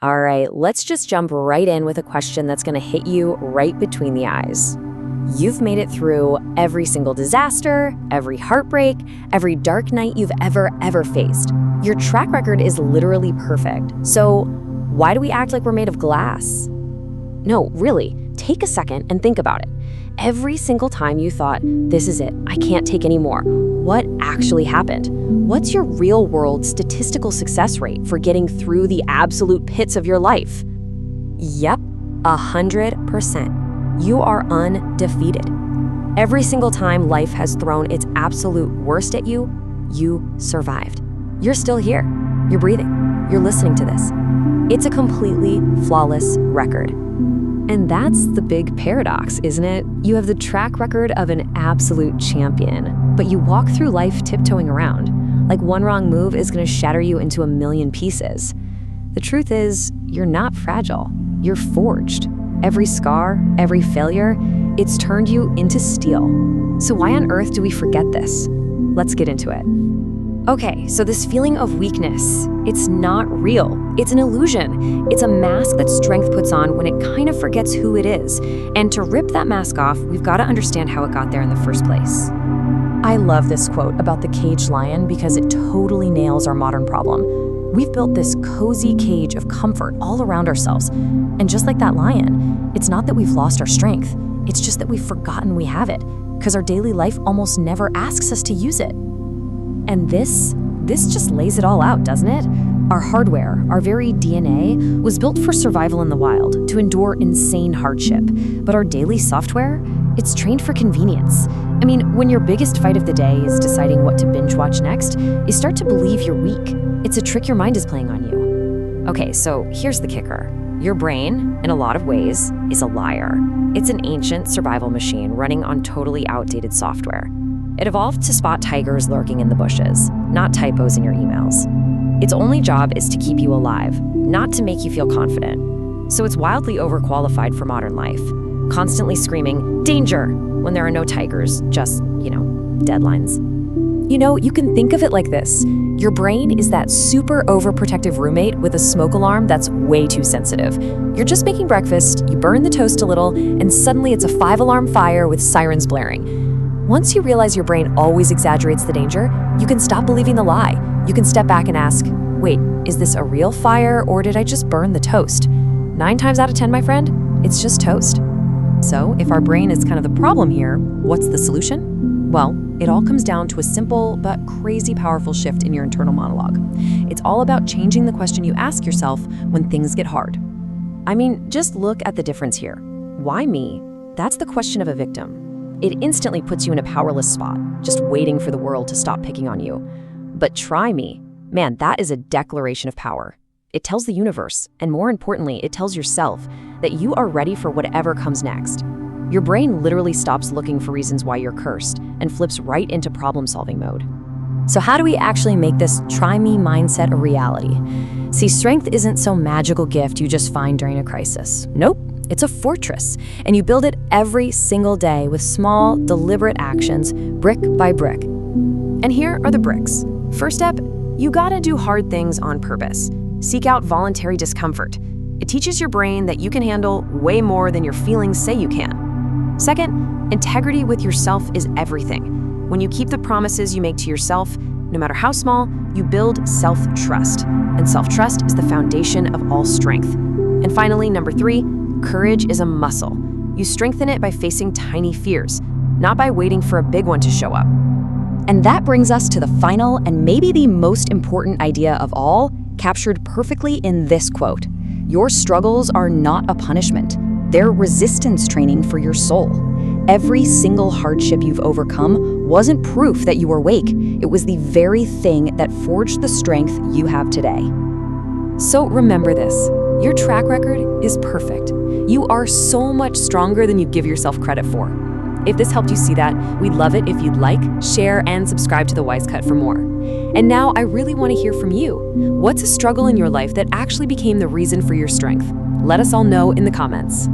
All right, let's just jump right in with a question that's going to hit you right between the eyes. You've made it through every single disaster, every heartbreak, every dark night you've ever faced. Your track record is literally perfect. So why do we act like we're made of glass? No, really, take a second and think about it. Every single time you thought, this is it, I can't take any more, what actually happened? What's your real-world statistical success rate for getting through the absolute pits of your life? Yep, 100%. You are undefeated. Every single time life has thrown its absolute worst at you, you survived. You're still here. You're breathing. You're listening to this. It's a completely flawless record. And that's the big paradox, isn't it? You have the track record of an absolute champion, but you walk through life tiptoeing around. Like one wrong move is going to shatter you into a million pieces. The truth is, you're not fragile. You're forged. Every scar, every failure, it's turned you into steel. So why on earth do we forget this? Let's get into it. Okay, so this feeling of weakness, it's not real. It's an illusion. It's a mask that strength puts on when it kind of forgets who it is. And to rip that mask off, we've got to understand how it got there in the first place. I love this quote about the caged lion because it totally nails our modern problem. We've built this cozy cage of comfort all around ourselves. And just like that lion, it's not that we've lost our strength. It's just that we've forgotten we have it, because our daily life almost never asks us to use it. And this just lays it all out, doesn't it? Our hardware, our very DNA, was built for survival in the wild, to endure insane hardship. But our daily software, it's trained for convenience. I mean, when your biggest fight of the day is deciding what to binge watch next, you start to believe you're weak. It's a trick your mind is playing on you. Okay, so here's the kicker. Your brain, in a lot of ways, is a liar. It's an ancient survival machine running on totally outdated software. It evolved to spot tigers lurking in the bushes, not typos in your emails. Its only job is to keep you alive, not to make you feel confident. So it's wildly overqualified for modern life, constantly screaming, "Danger!" when there are no tigers, just, deadlines. You can think of it like this. Your brain is that super overprotective roommate with a smoke alarm that's way too sensitive. You're just making breakfast, you burn the toast a little, and suddenly it's a 5-alarm fire with sirens blaring. Once you realize your brain always exaggerates the danger, you can stop believing the lie. You can step back and ask, wait, is this a real fire or did I just burn the toast? 9 times out of 10, my friend, it's just toast. So if our brain is kind of the problem here, what's the solution? Well, it all comes down to a simple but crazy powerful shift in your internal monologue. It's all about changing the question you ask yourself when things get hard. I mean, just look at the difference here. Why me? That's the question of a victim. It instantly puts you in a powerless spot, just waiting for the world to stop picking on you. But try me. Man, that is a declaration of power. It tells the universe, and more importantly, it tells yourself that you are ready for whatever comes next. Your brain literally stops looking for reasons why you're cursed and flips right into problem-solving mode. So how do we actually make this try me mindset a reality? See, strength isn't some magical gift you just find during a crisis. Nope. It's a fortress, and you build it every single day with small, deliberate actions, brick by brick. And here are the bricks. First step, you gotta do hard things on purpose. Seek out voluntary discomfort. It teaches your brain that you can handle way more than your feelings say you can. Second, integrity with yourself is everything. When you keep the promises you make to yourself, no matter how small, you build self-trust. And self-trust is the foundation of all strength. And finally, number 3, courage is a muscle. You strengthen it by facing tiny fears, not by waiting for a big one to show up. And that brings us to the final and maybe the most important idea of all, captured perfectly in this quote. Your struggles are not a punishment. They're resistance training for your soul. Every single hardship you've overcome wasn't proof that you were weak. It was the very thing that forged the strength you have today. So remember this. Your track record is perfect. You are so much stronger than you give yourself credit for. If this helped you see that, we'd love it if you'd like, share, and subscribe to The Wise Cut for more. And now I really want to hear from you. What's a struggle in your life that actually became the reason for your strength? Let us all know in the comments.